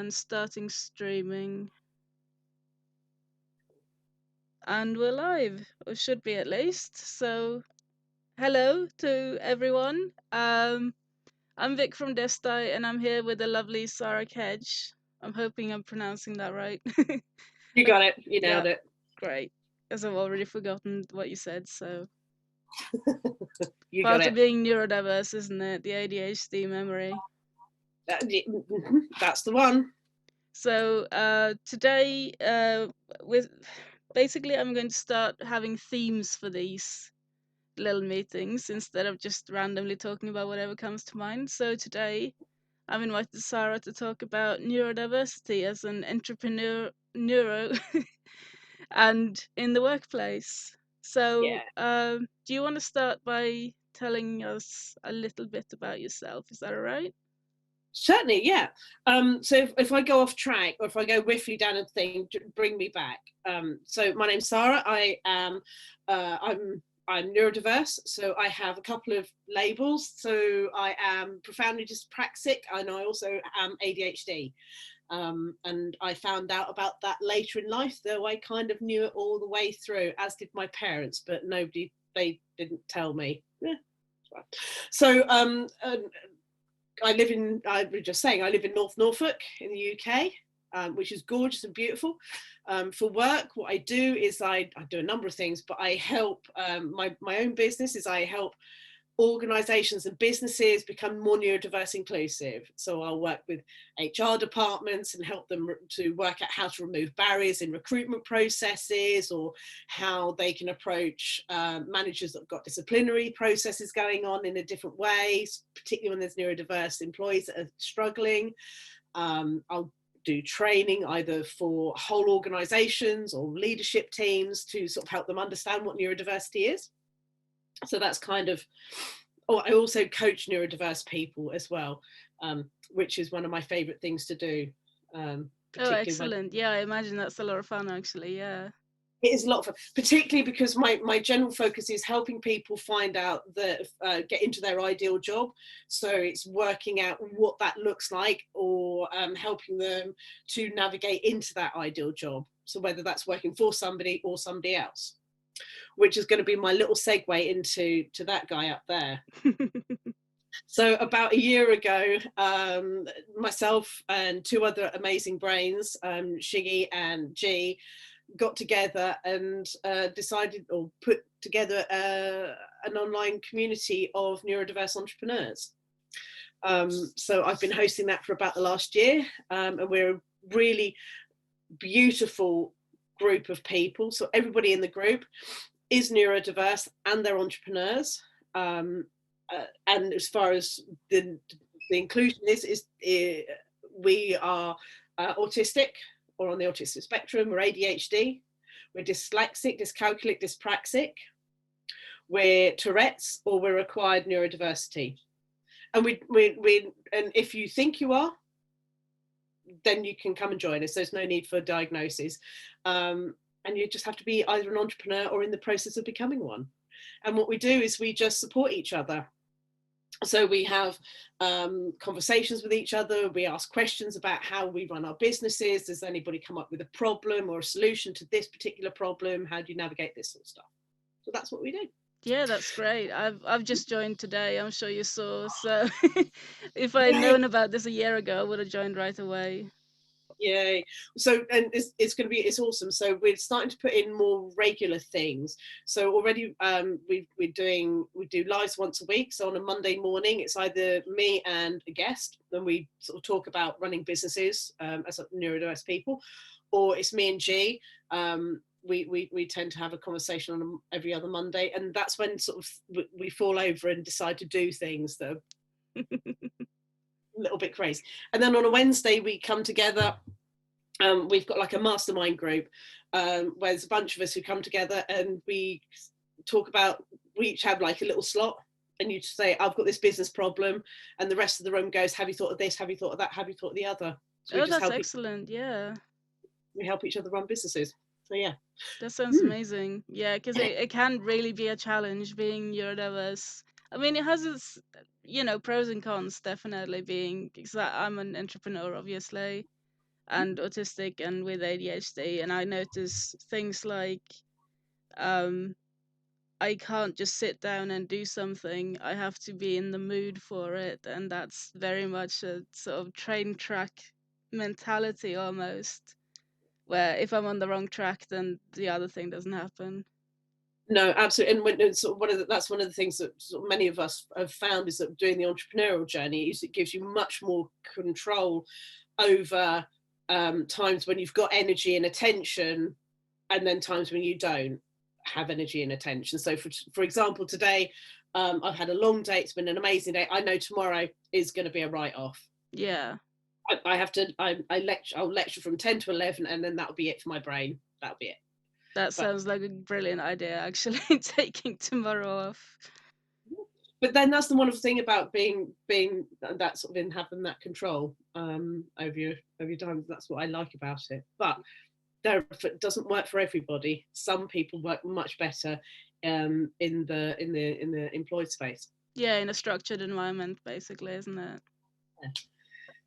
and starting streaming. And we're live, or should be at least. So, hello to everyone. I'm Vic from Destai, and I'm here with the lovely Sara Kedge. I'm hoping I'm pronouncing that right. You got it. You Yeah, nailed it. great. As I've already forgotten what you said, so You got part of it. being neurodiverse, isn't it? The ADHD memory. That's the one. So today, with basically, I'm going to start having themes for these little meetings instead of just randomly talking about whatever comes to mind. So today, I've invited Sara to talk about neurodiversity as an entrepreneur, neuro, and in the workplace. So, Yeah. do you want to start by telling us a little bit about yourself? Is that all right? Certainly, yeah. So if I go off track or if I go whiffly down a thing, bring me back. So my name's Sara. I'm neurodiverse, so I have a couple of labels. So I am profoundly dyspraxic, and I also am ADHD. And I found out about that later in life, though I kind of knew it all the way through, as did my parents, but they didn't tell me. Yeah. So I was just saying, I live in North Norfolk in the UK, which is gorgeous and beautiful. For work, what I do is I do a number of things, but I help, my own business is I help organizations and businesses become more neurodiverse inclusive. So I'll work with HR departments and help them to work out how to remove barriers in recruitment processes, or how they can approach managers that have got disciplinary processes going on in a different way, particularly when there's neurodiverse employees that are struggling. I'll do training either for whole organizations or leadership teams to sort of help them understand what neurodiversity is. So that's kind of, I also coach neurodiverse people as well, which is one of my favorite things to do. Oh, Particularly when excellent. Yeah, I imagine that's a lot of fun, actually. Yeah. it is a lot of fun, particularly because my general focus is helping people find out that get into their ideal job. So it's working out what that looks like, or helping them to navigate into that ideal job. So whether that's working for somebody or somebody else, which is going to be my little segue into that guy up there. So about a year ago, myself and two other amazing brains, Shiggy and G, got together and decided, or put together an online community of neurodiverse entrepreneurs. So I've been hosting that for about the last year, and we're a really beautiful group of people. So everybody in the group is neurodiverse and they're entrepreneurs. And as far as the inclusion is we are autistic, or on the autistic spectrum. We're ADHD, we're dyslexic, dyscalculic, dyspraxic, we're Tourette's, or we're acquired neurodiversity. And and if you think you are, then you can come and join us. There's no need for diagnosis. And you just have to be either an entrepreneur or in the process of becoming one. And what we do is we just support each other. So we have conversations with each other. We ask questions about how we run our businesses. Does anybody come up with a problem or a solution to this particular problem? How do you navigate this sort of stuff? So that's what we do. Yeah, that's great. I've just joined today. I'm sure you saw. So if I had Yay. known about this a year ago, I would have joined right away. Yay. So, and it's going to be, it's awesome. So we're starting to put in more regular things. So already we do lives once a week. So on a Monday morning, it's either me and a guest, and we sort of talk about running businesses as neurodiverse people, or it's me and G. We tend to have a conversation on every other Monday, and that's when sort of we fall over and decide to do things that are a little bit crazy. And then on a Wednesday we come together. We've got like a mastermind group where there's a bunch of us who come together and we talk about, we each have like a little slot, and you say, I've got this business problem, and the rest of the room goes, have you thought of this, have you thought of that, have you thought of the other? So Oh, that's excellent. Yeah, we help each other run businesses. So yeah. that sounds amazing. Yeah, because it can really be a challenge being neurodiverse. I mean, it has its, pros and cons, definitely, being, because I'm an entrepreneur, obviously. and autistic and with ADHD, and I notice things like I can't just sit down and do something. I have to be in the mood for it, and that's very much a sort of train track mentality almost, where if I'm on the wrong track, then the other thing doesn't happen. No, absolutely. And when it's sort of that's one of the things that sort of many of us have found is that doing the entrepreneurial journey is it gives you much more control over times when you've got energy and attention, and then times when you don't have energy and attention. So for example, today I've had a long day. It's been an amazing day. I know tomorrow is going to be a write-off. Yeah, I have to I'll lecture from 10 to 11, and then that'll be it for my brain. That'll be it. that But sounds like a brilliant idea, actually, taking tomorrow off. then that's the wonderful thing about being that sort of in having that control over your time. That's what I like about it. But it doesn't work for everybody. Some people work much better in the employed space. Yeah, in a structured environment, basically, isn't it? Yeah.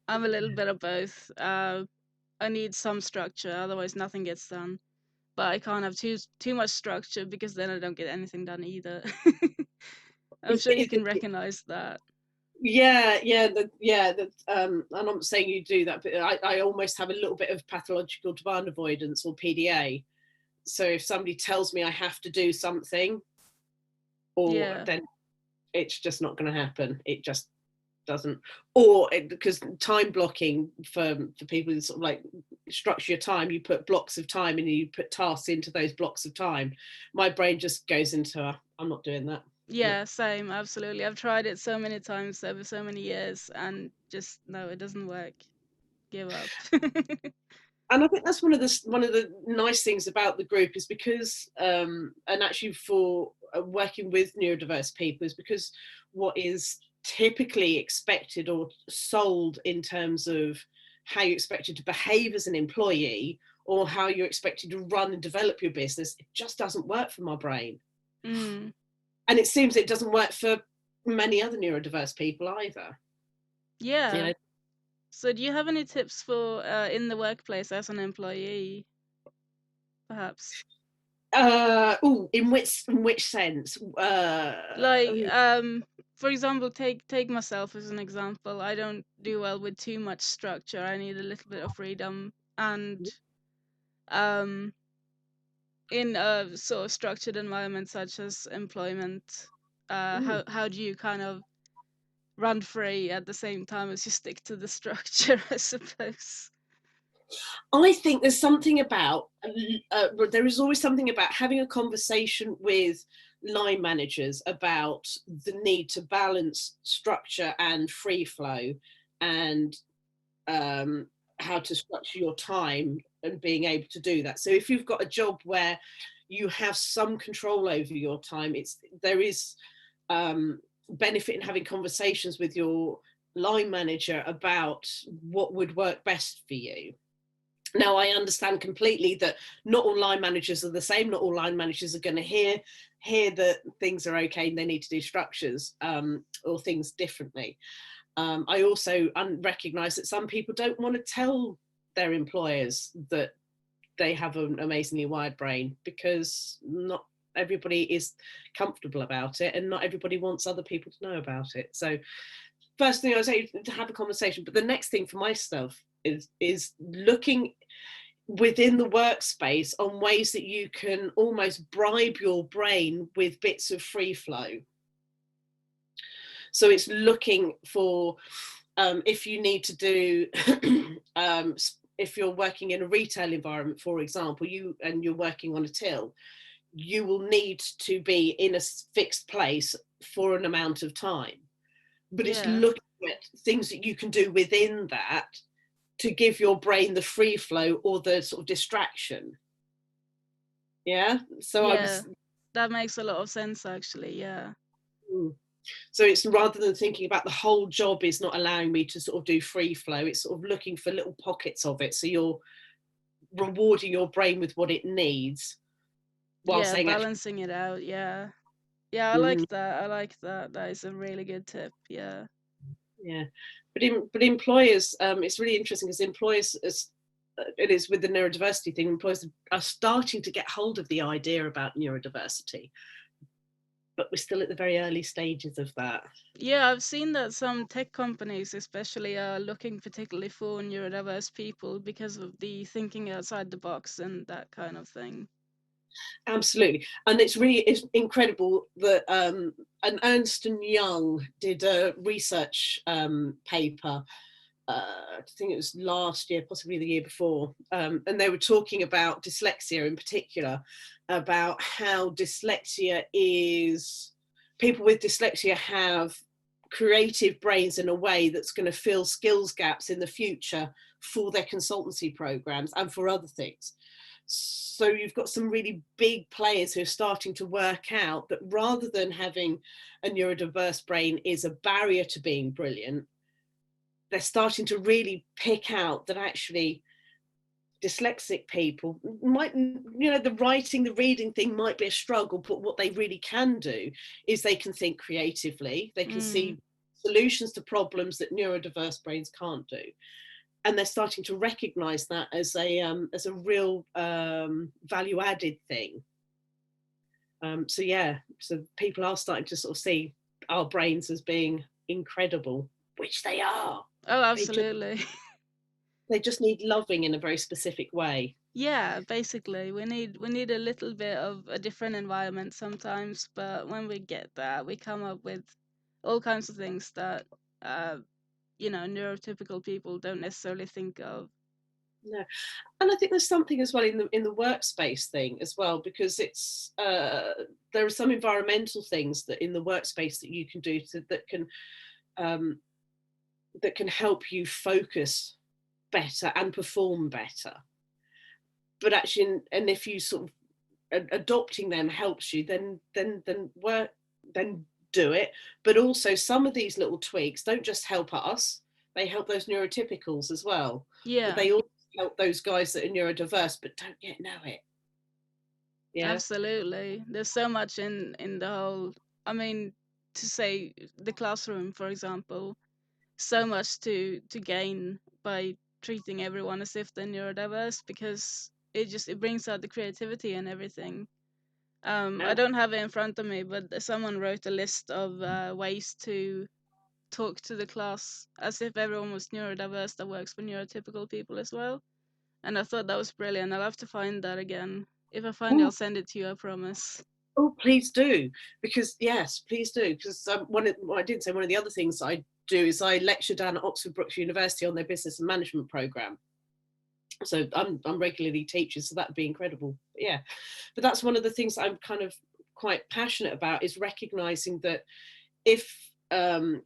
I'm a little bit of both. I need some structure, otherwise nothing gets done. But I can't have too much structure because then I don't get anything done either. I'm sure you can recognize that. I'm not saying you do that, but I almost have a little bit of pathological demand avoidance, or PDA. So if somebody tells me I have to do something, Yeah. then it's just not going to happen. It just doesn't. Or because time blocking for people who sort of like structure your time, you put blocks of time and you put tasks into those blocks of time. My brain just goes into, I'm not doing that. Yeah, same, absolutely. I've tried it so many times over so many years and just no, it doesn't work. Give up. And I think that's one of the nice things about the group is because and actually for working with neurodiverse people is because what is typically expected or sold in terms of how you're expected to behave as an employee or how you're expected to run and develop your business, it just doesn't work for my brain. Mm. And it seems it doesn't work for many other neurodiverse people either. You Yeah. know, So do you have any tips for in the workplace as an employee, perhaps? in which sense? Like, for example, take myself as an example. I don't do well with too much structure. I need a little bit of freedom. And um, in a sort of structured environment such as employment, how do you kind of run free at the same time as you stick to the structure, I suppose? I think there's something about there is always something about having a conversation with line managers about the need to balance structure and free flow, and how to structure your time and being able to do that. So if you've got a job where you have some control over your time, there is benefit in having conversations with your line manager about what would work best for you. Now, I understand completely that not all line managers are the same. Not all line managers are going to hear that things are okay and they need to do structures or things differently. I also recognise that some people don't want to tell their employers that they have an amazingly wired brain because not everybody is comfortable about it and not everybody wants other people to know about it. So first thing I would say to have a conversation, but the next thing for myself is looking within the workspace on ways that you can almost bribe your brain with bits of free flow. So it's looking for if you need to do if you're working in a retail environment, for example, you're working on a till, you will need to be in a fixed place for an amount of time. But it's Yeah. looking at things that you can do within that to give your brain the free flow or the sort of distraction. Yeah. So I Yeah. was. That makes a lot of sense, actually. Yeah. So it's rather than thinking about the whole job is not allowing me to sort of do free flow, it's sort of looking for little pockets of it. So you're rewarding your brain with what it needs while Yeah, saying actually, balancing it out. Yeah. Yeah, I mm, like that. I like that. That is a really good tip. Yeah. yeah. But employers, it's really interesting because employers it is with the neurodiversity thing, employers are starting to get hold of the idea about neurodiversity, but we're still at the very early stages of that. Yeah, I've seen that some tech companies especially are looking particularly for neurodiverse people because of the thinking outside the box and that kind of thing. Absolutely, and it's incredible that an Ernst and Young did a research paper. I think it was last year, possibly the year before, and they were talking about dyslexia in particular, about how dyslexia is, people with dyslexia have creative brains in a way that's going to fill skills gaps in the future for their consultancy programs and for other things. So you've got some really big players who are starting to work out that rather than having a neurodiverse brain is a barrier to being brilliant, they're starting to really pick out that actually dyslexic people might, the writing, the reading thing might be a struggle, but what they really can do is they can think creatively, they can Mm. see solutions to problems that neurodiverse brains can't do, and they're starting to recognize that as a real value added thing. So yeah, so people are starting to sort of see our brains as being incredible, which they are. Oh, They just absolutely. they just need loving in a very specific way. Yeah, basically, we need a little bit of a different environment sometimes, but when we get that, we come up with all kinds of things that uh, neurotypical people don't necessarily think of. No, and I think there's something as well in the workspace thing as well, because it's there are some environmental things that in the workspace that you can do um, that can help you focus better and perform better. But actually, and if you sort of adopting them helps you, then work, then do it. But also, some of these little tweaks don't just help us; they help those neurotypicals as well. But Yeah, they also help those guys that are neurodiverse but don't yet know it. Yeah. absolutely. There's so much in the whole, I mean, to say the classroom, for example, so much to gain by treating everyone as if they're neurodiverse because it brings out the creativity and everything. I Um, don't have it in front of me, but someone wrote a list of ways to talk to the class as if everyone was neurodiverse that works for neurotypical people as well. And I thought that was brilliant. I'll have to find that again. If I find it, I'll oh, send it to you, I promise. oh, please do, because yes, please do, because I didn't say one of the other things I do is I lecture down at Oxford Brookes University on their business and management program. So I'm regularly teaching, so that'd be incredible. But yeah, but that's one of the things I'm kind of quite passionate about, is recognizing that if um,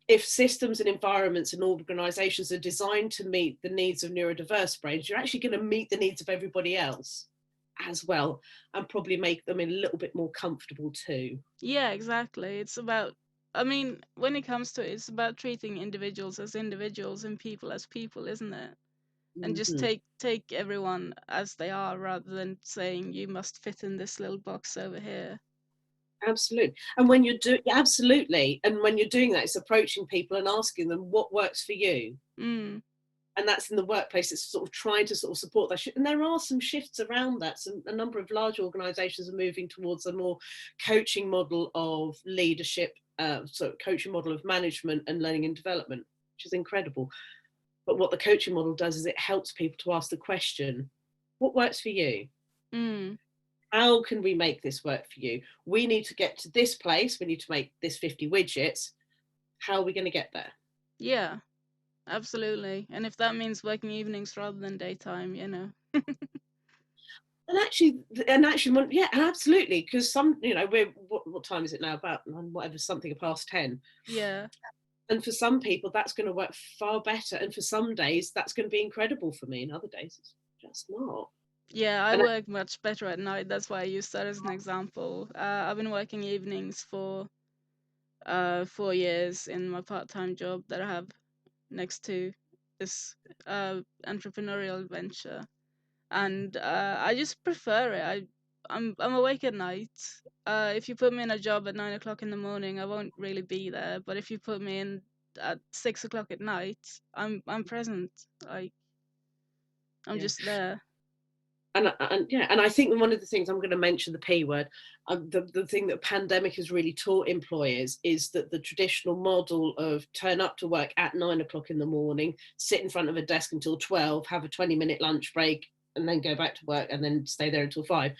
if systems and environments and organizations are designed to meet the needs of neurodiverse brains, you're actually going to meet the needs of everybody else as well, and probably make them a little bit more comfortable too. Yeah, exactly. It's about, I mean, when it comes to it, it's about treating individuals as individuals and people as people, isn't it? And just Mm-hmm. take everyone as they are rather than saying you must fit in this little box over here. Absolutely. And when you're doing, absolutely, and when you're doing that, it's approaching people and asking them what works for you. Mm. And that's in the workplace. It's sort of trying to sort of support that. And there are some shifts around that. A number of large organisations are moving towards a more coaching model of leadership, so coaching model of management and learning and development, which is incredible. But what the coaching model does is it helps people to ask the question, what works for you? Mm. How can we make this work for you? We need to get to this place. We need to make this 50 widgets. How are we going to get there? Yeah, absolutely. And if that means working evenings rather than daytime. And actually, yeah, absolutely. Because we're what time is it now? About whatever, something past 10. Yeah. And for some people, that's going to work far better. And for some days, that's going to be incredible for me. And other days, it's just not. Yeah, I And work much better at night. That's why I use that as an example. I've been working evenings for 4 years in my part-time job that I have next to this entrepreneurial venture, and I just prefer it. I'm awake at night. If you put me in a job at 9 o'clock in the morning, I won't really be there. But if you put me in at 6 o'clock at night, I'm present. Like I'm Yeah. just there. And yeah, and I think one of the things I'm going to mention the P word, the thing that pandemic has really taught employers is that the traditional model of turn up to work at 9 o'clock in the morning, sit in front of a desk until 12, have a 20-minute lunch break, and then go back to work and then stay there until 5.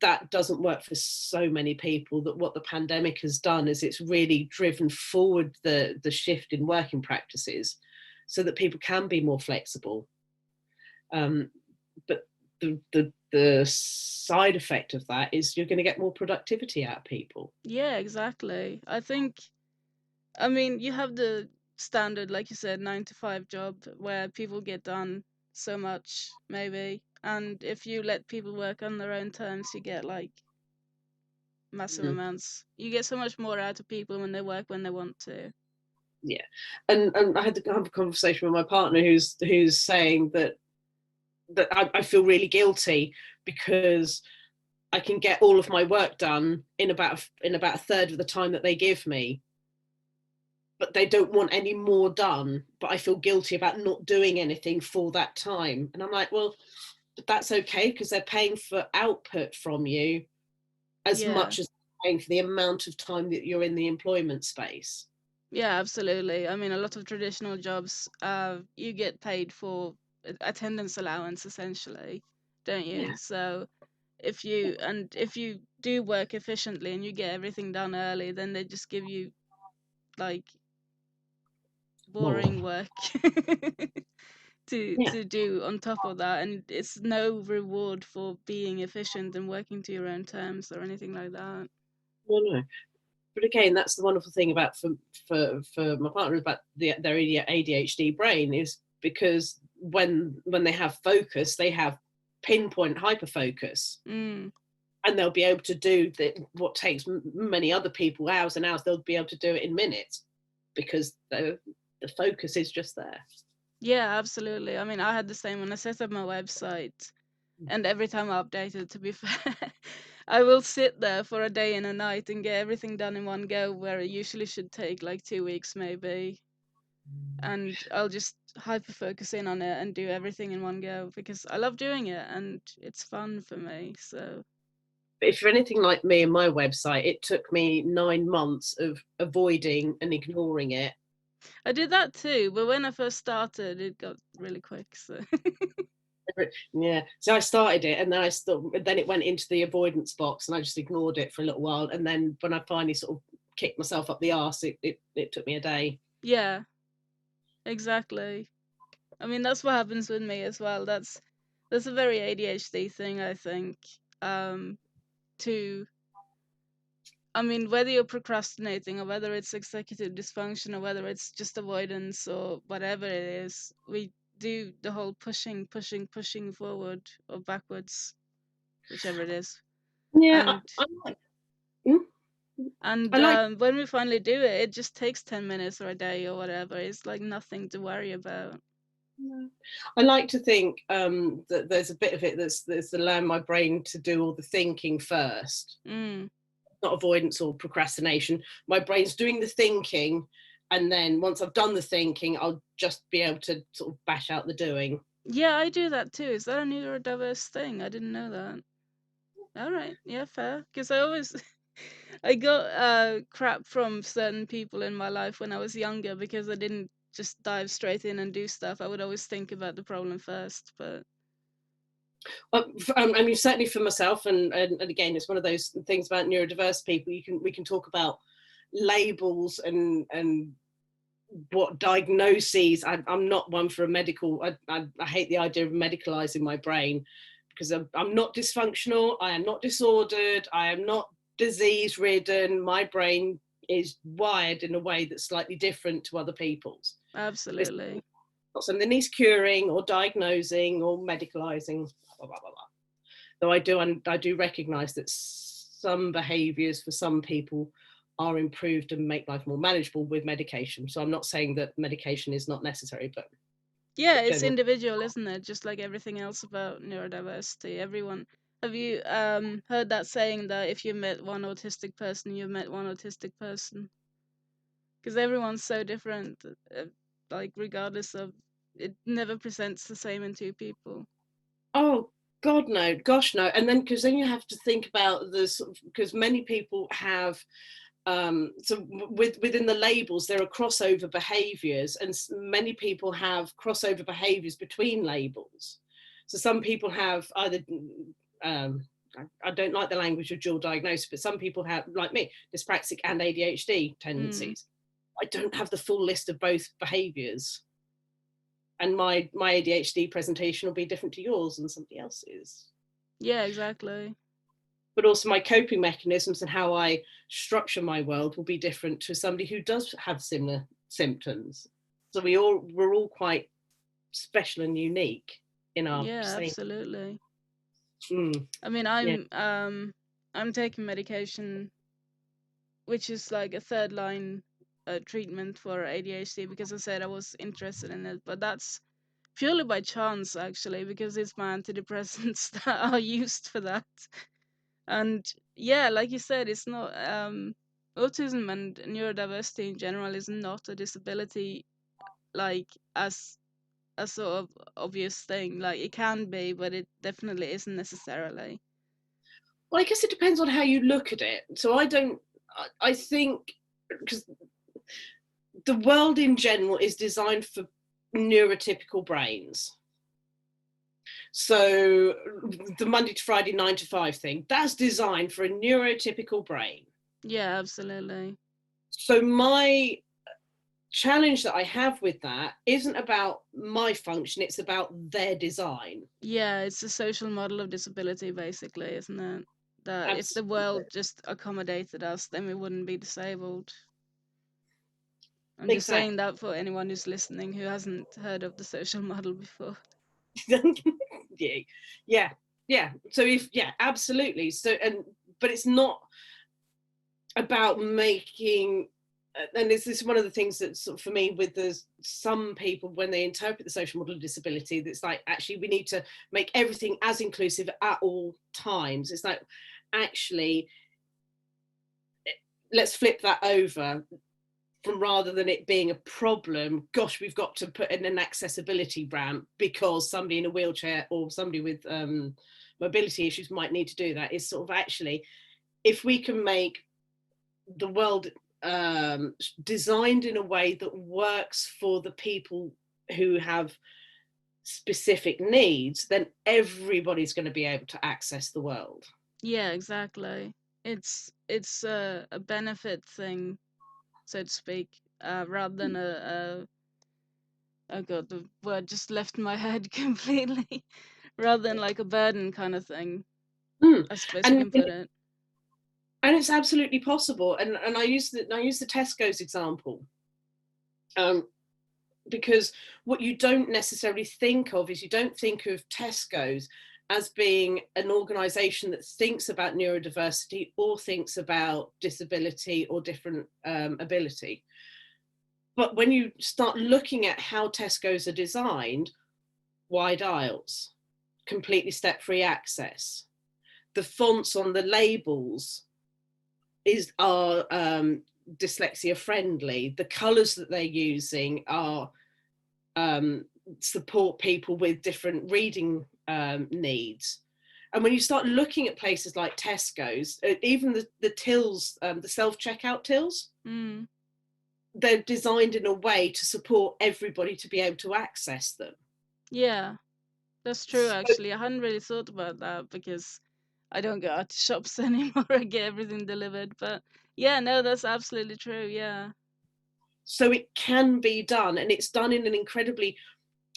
That doesn't work for so many people. That what the pandemic has done is it's really driven forward the shift in working practices so that people can be more flexible. But the side effect of that is you're going to get more productivity out of people. Yeah, exactly. I mean, you have the standard, like you said, 9 to 5 job where people get done so much, maybe. And if you let people work on their own terms, you get like massive Mm, amounts. You get so much more out of people when they work when they want to. yeah, and I had to have a conversation with my partner who's saying that I feel really guilty because I can get all of my work done in about a third of the time that they give me, but they don't want any more done. But I feel guilty about not doing anything for that time, and I'm like, well, but that's okay because they're paying for output from you as Yeah. much as paying for the amount of time that you're in the employment space. Yeah, absolutely. I mean, a lot of traditional jobs, you get paid for attendance allowance essentially, don't Yeah, you? So if you do work efficiently and you get everything done early, then they just give you like more. boring work Yeah, to do on top of that, and it's no reward for being efficient and working to your own terms or anything like that. no, no. But again, that's the wonderful thing about for my partner about their ADHD brain is because when they have focus, they have pinpoint hyper focus, Mm. and they'll be able to do what takes many other people hours and hours. They'll be able to do it in minutes because the focus is just there. Yeah, absolutely. I mean, I had the same when I set up my website. And every time I update it, to be fair, I will sit there for a day and a night and get everything done in one go, where it usually should take like 2 weeks maybe. And I'll just hyper focus in on it and do everything in one go because I love doing it and it's fun for me. So If you're anything like me and my website, it took me 9 months of avoiding and ignoring it. I did that too, but when I first started, it got really quick. So Yeah, so I started it, and then it went into the avoidance box, and I just ignored it for a little while, and then when I finally sort of kicked myself up the arse, it took me a day. yeah, exactly. I mean, that's what happens with me as well. That's a very ADHD thing, I think. Um, to I mean, whether you're procrastinating or whether it's executive dysfunction or whether it's just avoidance or whatever it is, we do the whole pushing, pushing, pushing forward or backwards, whichever it is. Yeah, And I like. mm, I like. when we finally do it, it just takes 10 minutes or a day or whatever. It's like nothing to worry about. I like to think that there's a bit of it that's allowing my brain to do all the thinking first, Mm. not avoidance or procrastination. My brain's doing the thinking, and then once I've done the thinking, I'll just be able to sort of bash out the doing. Yeah, I do that too. Is that a neurodiverse thing? I didn't know that. All right, yeah, fair. Because I always I got crap from certain people in my life when I was younger because I didn't just dive straight in and do stuff. I would always think about the problem first. But I mean, certainly for myself, and again, it's one of those things about neurodiverse people. We can talk about labels and what diagnoses. I'm not one for a medical. I hate the idea of medicalizing my brain because I'm not dysfunctional. I am not disordered. I am not disease ridden. My brain is wired in a way that's slightly different to other people's. It's absolutely. not something that needs curing or diagnosing or medicalizing. Blah, blah, blah, blah. Though I do recognise that some behaviours for some people are improved and make life more manageable with medication. So I'm not saying that medication is not necessary, Yeah, but it's generally, individual, isn't it? Just like everything else about neurodiversity. Everyone. Have you heard that saying that if you met one autistic person, you've met one autistic person? Because everyone's so different, like regardless of it never presents the same in two people. Oh God, no, gosh, no. And then because then you have to think about this, because many people have so within the labels there are crossover behaviors, and many people have crossover behaviors between labels. So some people have either I don't like the language of dual diagnosis, but some people have, like me, dyspraxic and ADHD Mm. tendencies. I don't have the full list of both behaviors, and my ADHD presentation will be different to yours and somebody else's. Yeah, exactly. But also my coping mechanisms and how I structure my world will be different to somebody who does have similar symptoms. So we're all quite special and unique in our Yeah, same. absolutely. Mm, I mean, yeah. I'm taking medication which is like a third line treatment for ADHD because I said I was interested in it, but that's purely by chance actually because it's my antidepressants that are used for that. And yeah, like you said, it's not autism and neurodiversity in general is not a disability like as a sort of obvious thing. Like it can be, but it definitely isn't necessarily. Well, I guess it depends on how you look at it. So I don't. I think because the world in general is designed for neurotypical brains. So the Monday to Friday 9 to 5 thing, that's designed for a neurotypical brain. Yeah, absolutely. So my challenge that I have with that isn't about my function, it's about their design. Yeah, it's a social model of disability, basically, isn't it? That if the Absolutely. world just accommodated us, then we wouldn't be disabled. I'm just saying Exactly. that for anyone who's listening who hasn't heard of the social model before. Yeah. Yeah. Yeah. So if yeah, absolutely. So but it's not about making and this is one of the things that sort of for me with the some people when they interpret the social model of disability that's like actually we need to make everything as inclusive at all times. It's like actually let's flip that over from rather than it being a problem, gosh, we've got to put in an accessibility ramp because somebody in a wheelchair or somebody with mobility issues might need to do that. Is sort of actually if we can make the world designed in a way that works for the people who have specific needs, then everybody's going to be able to access the world. Yeah, exactly. It's a benefit thing, so to speak, rather than a oh god, the word just left my head completely. Rather than like a burden kind of thing, Mm. I suppose you And can put it. it's absolutely possible. And I use the Tesco's example. Because what you don't necessarily think of is you don't think of Tesco's as being an organization that thinks about neurodiversity or thinks about disability or different ability. But when you start looking at how Tesco's are designed, wide aisles, completely step-free access, the fonts on the labels are dyslexia friendly, the colors that they're using are support people with different reading needs. And when you start looking at places like Tesco's, even the tills, the self-checkout tills, Mm. they're designed in a way to support everybody to be able to access them. Yeah, that's true So, actually. I hadn't really thought about that because I don't go out to shops anymore. I get everything delivered. But yeah, no, that's absolutely true. Yeah. so it can be done, and it's done in an incredibly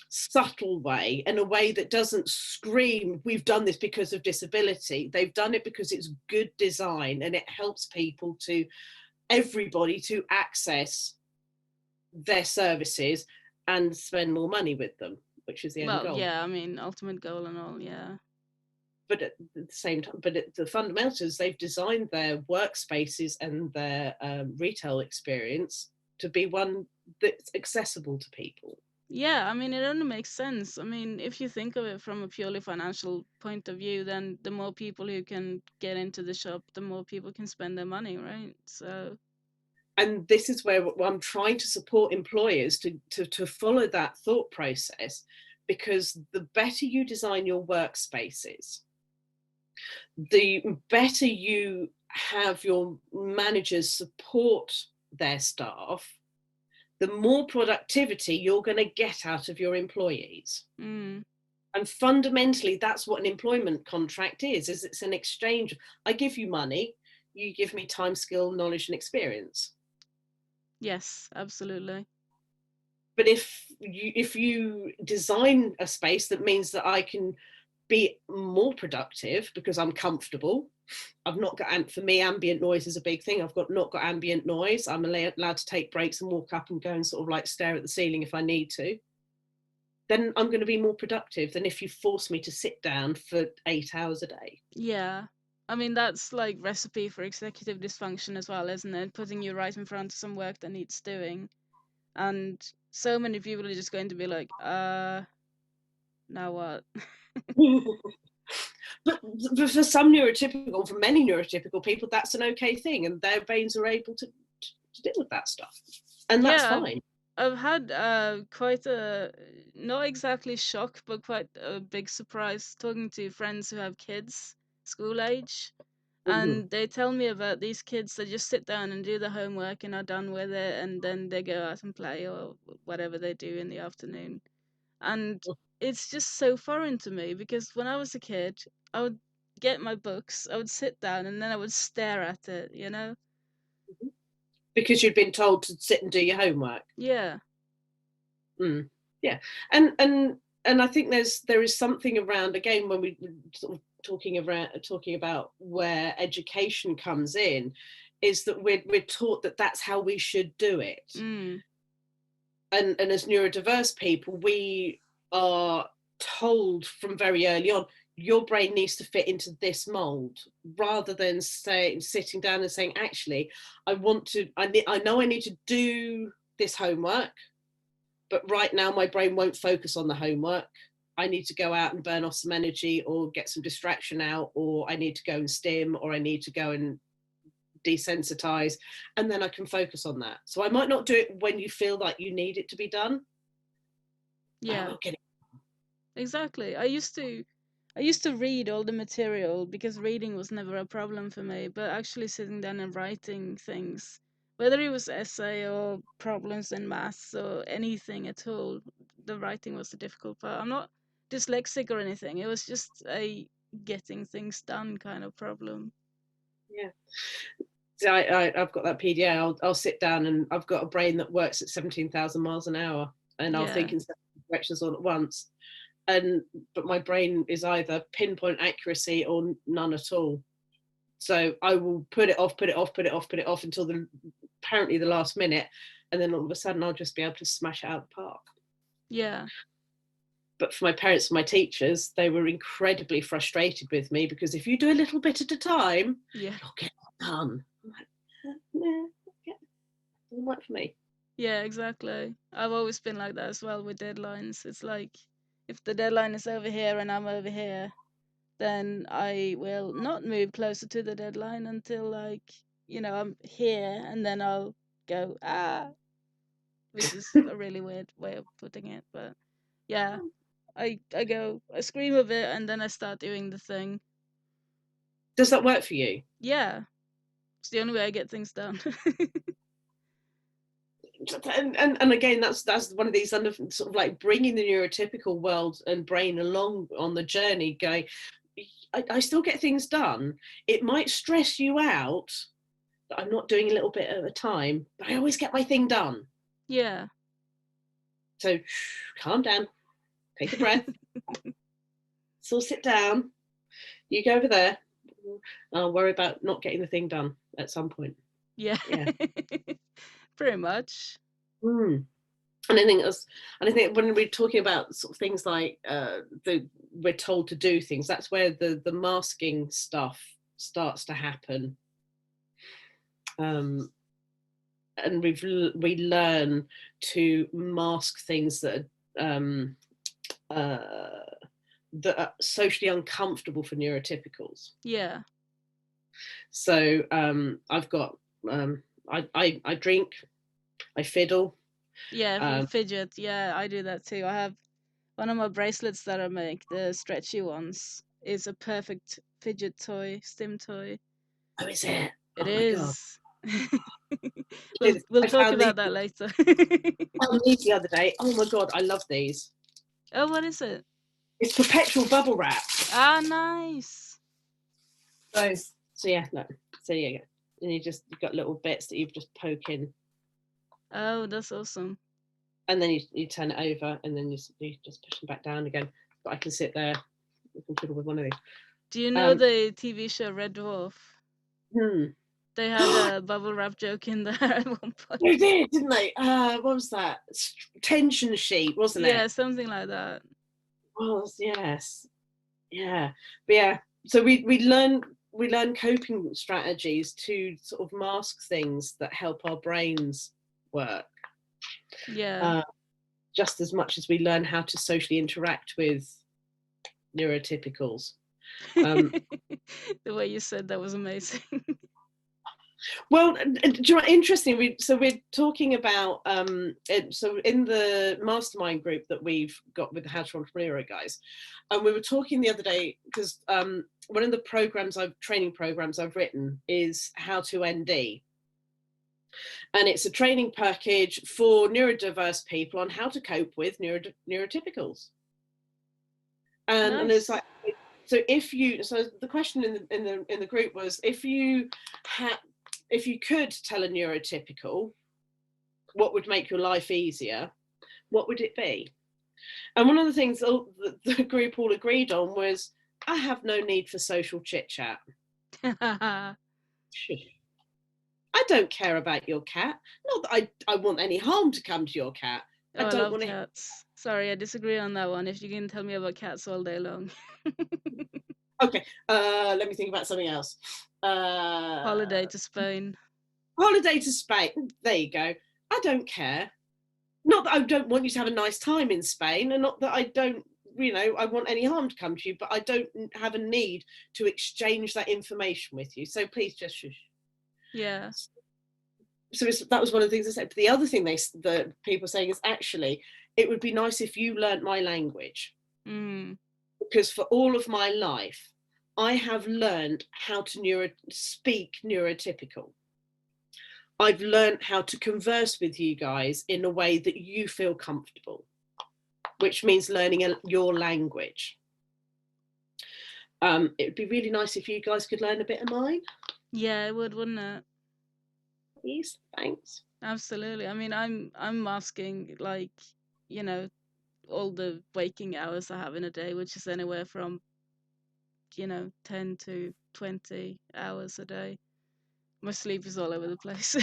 subtle way, in a way that doesn't scream, we've done this because of disability. They've done it because it's good design and it helps people to everybody to access their services and spend more money with them, which is the end Well, goal. yeah, I mean, ultimate goal and all, yeah. But at the same time, but at the fundamentals, they've designed their workspaces and their retail experience to be one that's accessible to people. Yeah, I mean, it only makes sense. I mean, if you think of it from a purely financial point of view, then the more people who can get into the shop, the more people can spend their money, right? So, And this is where I'm trying to support employers to follow that thought process, because the better you design your workspaces, the better you have your managers support their staff, the more productivity you're going to get out of your employees. Mm. And fundamentally, that's what an employment contract is it's an exchange. I give you money, you give me time, skill, knowledge, and experience. Yes, absolutely. But if you design a space that means that I can be more productive because I'm comfortable, I've not got, for me, ambient noise is a big thing. I've not got ambient noise. I'm allowed to take breaks and walk up and go and sort of like stare at the ceiling if I need to. Then I'm going to be more productive than if you force me to sit down for 8 hours a day. Yeah. I mean, that's like recipe for executive dysfunction as well, isn't it? Putting you right in front of some work that needs doing. And so many people are just going to be like, now what? But for some neurotypical, for many neurotypical people, that's an okay thing, and their brains are able to deal with that stuff, and that's Yeah, fine. I've had quite a, not exactly shock, but quite a big surprise talking to friends who have kids, school age. Mm-hmm. And they tell me about these kids that just sit down and do the homework and are done with it, and then they go out and play or whatever they do in the afternoon. And it's just so foreign to me because when I was a kid, I would get my books, I would sit down, and then I would stare at it, you know? Because you'd been told to sit and do your homework. Yeah. Mm. Yeah, and I think there is something around, again, when we sort of talking about where education comes in, is that we're taught that that's how we should do it. Mm. And as neurodiverse people, we are told from very early on, your brain needs to fit into this mold, rather than sitting down and saying, actually, I know I need to do this homework, but right now my brain won't focus on the homework. I need to go out and burn off some energy or get some distraction out, or I need to go and stim, or I need to go and desensitize, and then I can focus on that. So I might not do it when you feel like you need it to be done, but I Yeah. will get it. Exactly. I used to read all the material because reading was never a problem for me, but actually sitting down and writing things, whether it was essay or problems in maths or anything at all, the writing was the difficult part. I'm not dyslexic or anything. It was just a getting things done kind of problem. Yeah. So I've got that PDA. I'll sit down, and I've got a brain that works at 17,000 miles an hour, and I'll Yeah. think in several directions all at once. But my brain is either pinpoint accuracy or none at all. So I will put it off, put it off, put it off, put it off until apparently the last minute, and then all of a sudden I'll just be able to smash it out of the park. Yeah. But for my parents and my teachers, they were incredibly frustrated with me, because if you do a little bit at a time, Yeah. you'll get it done. I'm like, nah, yeah, doesn't work for me. Yeah, exactly. I've always been like that as well with deadlines. It's like if the deadline is over here and I'm over here, then I will not move closer to the deadline until I'm here, and then I'll go, which is a really weird way of putting it, but yeah, I scream a bit and then I start doing the thing. Does that work for you? Yeah, it's the only way I get things done. And again, that's one of these sort of like bringing the neurotypical world and brain along on the journey, going, I still get things done. It might stress you out that I'm not doing a little bit at a time, but I always get my thing done. Yeah. So calm down, take a breath, so sit down, you go over there. I'll worry about not getting the thing done at some point. Yeah. Yeah. Pretty much. Mm. And I think when we're talking about sort of things like we're told to do things, that's where the masking stuff starts to happen. And we learn to mask things that are socially uncomfortable for neurotypicals. Yeah. So I've got I drink, I fiddle. Yeah, fidget. Yeah, I do that too. I have one of my bracelets that I make, the stretchy ones, is a perfect fidget toy, stim toy. Oh, is it? It Oh my god! is. We'll I talk found these. about that later. Found these the other day. Oh my god, I love these. Oh, what is it? It's perpetual bubble wrap. Ah, nice. So yeah, no. So yeah, and you've got little bits that you've just poke in, Oh, that's awesome. and then you turn it over, and then you just push them back down again. But I can sit there, I can fiddle with one of these. Do you know the TV show Red Dwarf? They had a bubble wrap joke in there at one point. They did, didn't they? What was that? Tension sheet, wasn't it? Yeah, something like that. Was, yes. Yeah. But yeah, so we learn coping strategies to sort of mask things that help our brains work. Yeah. Just as much as we learn how to socially interact with neurotypicals. The way you said that was amazing. Well, do you know, interesting. We're talking about so in the mastermind group that we've got with the How to Entrepreneur guys, and we were talking the other day because one of the training programs I've written is How to ND, and it's a training package for neurodiverse people on how to cope with neurotypicals. And, nice. And it's like, so the question in the group was, if you could tell a neurotypical what would make your life easier, what would it be? And one of the things the group all agreed on was, I have no need for social chit chat. I don't care about your cat. Not that I want any harm to come to your cat. Oh, I love cats. Sorry, I disagree on that one. If you can tell me about cats all day long. Okay, let me think about something else. Holiday to Spain. Holiday to Spain. There you go. I don't care. Not that I don't want you to have a nice time in Spain, and not that I don't, I want any harm to come to you, but I don't have a need to exchange that information with you. So please just shush. Yeah. So that was one of the things I said. But the other thing the people are saying is, actually, it would be nice if you learnt my language. Because for all of my life, I have learned how to speak neurotypical. I've learned how to converse with you guys in a way that you feel comfortable, which means learning your language. It would be really nice if you guys could learn a bit of mine. Yeah, it would, wouldn't it? Please, thanks. Absolutely. I mean, I'm masking, like, all the waking hours I have in a day, which is anywhere from 10 to 20 hours a day. My sleep is all over the place.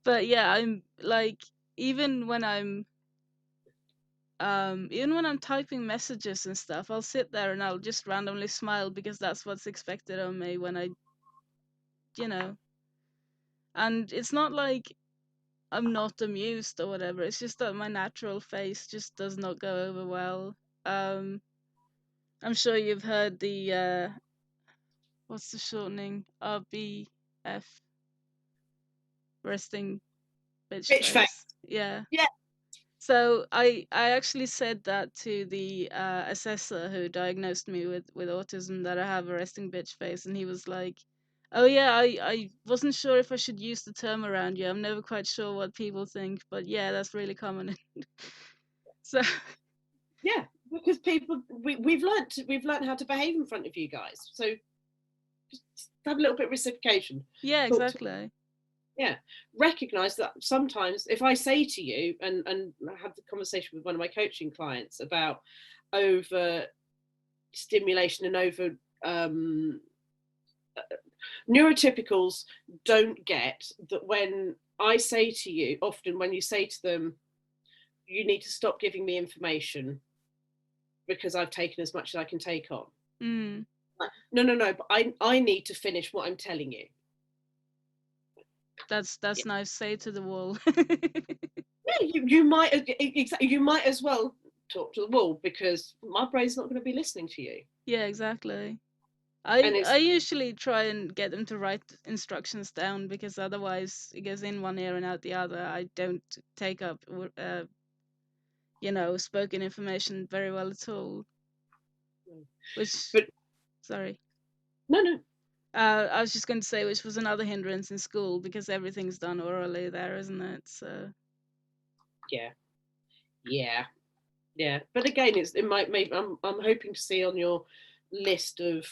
But yeah, I'm like, even when I'm typing messages and stuff, I'll sit there and I'll just randomly smile because that's what's expected of me when and it's not like I'm not amused or whatever. It's just that my natural face just does not go over well. I'm sure you've heard the what's the shortening? RBF, resting bitch face. Yeah. Yeah. So I actually said that to the assessor who diagnosed me with autism, that I have a resting bitch face, and he was like, "Oh yeah, I wasn't sure if I should use the term around you. I'm never quite sure what people think, but yeah, that's really common." So yeah, because we've learned how to behave in front of you guys. So just have a little bit of reciprocation. yeah, exactly. Yeah, recognize that sometimes if I say to you, and I had the conversation with one of my coaching clients about over stimulation and over neurotypicals don't get that when I say to you, often when you say to them, you need to stop giving me information because I've taken as much as I can take on. No, but I need to finish what I'm telling you. That's nice. Say to the wall. Yeah, you might as well talk to the wall, because my brain's not going to be listening to you. Yeah, exactly. And I it's usually try and get them to write instructions down because otherwise it goes in one ear and out the other. I don't take up spoken information very well at all. Which, but sorry. no. I was just going to say, which was another hindrance in school because everything's done orally there, isn't it? So Yeah, yeah. But again, it might maybe I'm hoping to see on your list of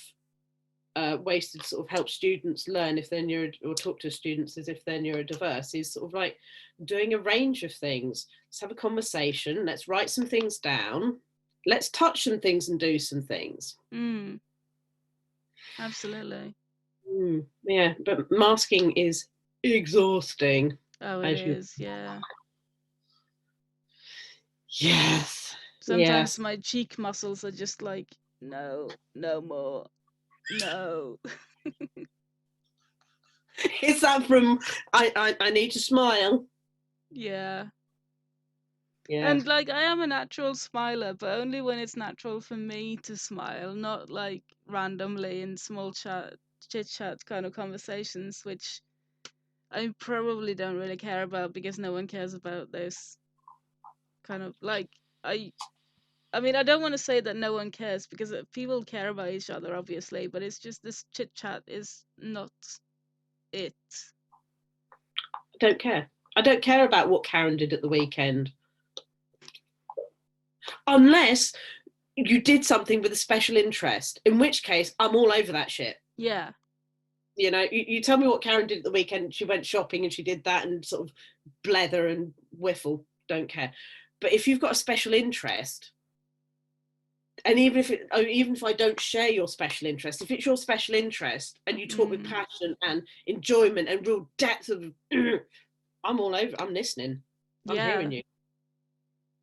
ways to sort of help students learn if they're or talk to students as if they're neurodiverse is sort of like doing a range of things. Let's have a conversation. Let's write some things down. Let's touch some things and do some things. absolutely. Yeah, but masking is exhausting. Oh, it As you, is, yeah. yes, Sometimes yes. my cheek muscles are just like, no, no more, no. Is that from I need to smile? Yeah. Yeah. And like I am a natural smiler, but only when it's natural for me to smile, not like randomly in small chit chat kind of conversations, which I probably don't really care about because no one cares about those kind of like I mean I don't want to say that no one cares because people care about each other obviously, but it's just this chit chat is not it. I don't care. I don't care about what Karen did at the weekend. Unless you did something with a special interest, in which case I'm all over that shit. Yeah. You know, you tell me what Karen did at the weekend. She went shopping and she did that and sort of blether and whiffle. Don't care. But if you've got a special interest, and even if I don't share your special interest, if it's your special interest and you talk with passion and enjoyment and real depth of, I'm all over. I'm listening. I'm Yeah. hearing you.